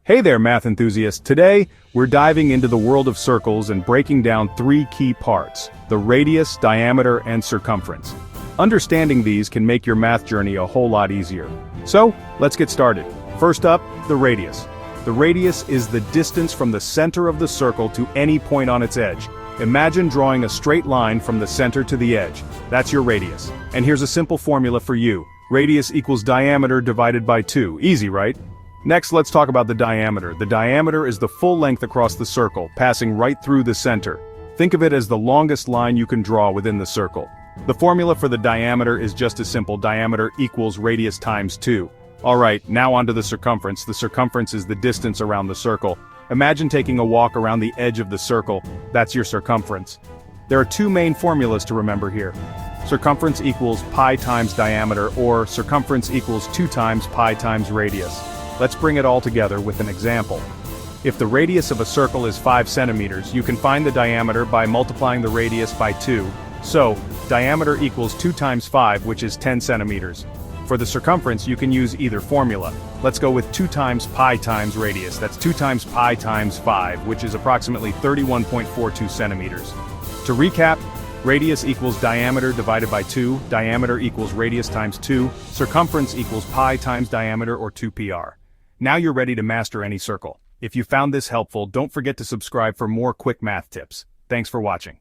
Hey there, math enthusiasts. Today, we're diving into the world of circles and breaking down three key parts: the radius, diameter, and circumference. Understanding these can make your math journey a whole lot easier. So, let's get started. First up, the radius. The radius is the distance from the center of the circle to any point on its edge. Imagine drawing a straight line from the center to the edge. That's your radius. And here's a simple formula for you. Radius equals diameter divided by 2. Easy, right? Next, let's talk about the diameter. The diameter is the full length across the circle, passing right through the center. Think of it as the longest line you can draw within the circle. The formula for the diameter is just as simple: diameter equals radius times 2. Alright, now onto the circumference. The circumference is the distance around the circle. Imagine taking a walk around the edge of the circle. That's your circumference. There are two main formulas to remember here. Circumference equals pi times diameter, or circumference equals 2 times pi times radius. Let's bring it all together with an example. If the radius of a circle is 5 centimeters, you can find the diameter by multiplying the radius by 2. So, diameter equals 2 times 5, which is 10 centimeters. For the circumference, you can use either formula. Let's go with 2 times pi times radius. That's 2 times pi times 5, which is approximately 31.42 centimeters. To recap, radius equals diameter divided by 2, diameter equals radius times 2, circumference equals pi times diameter, or 2πr. Now you're ready to master any circle. If you found this helpful, don't forget to subscribe for more quick math tips. Thanks for watching.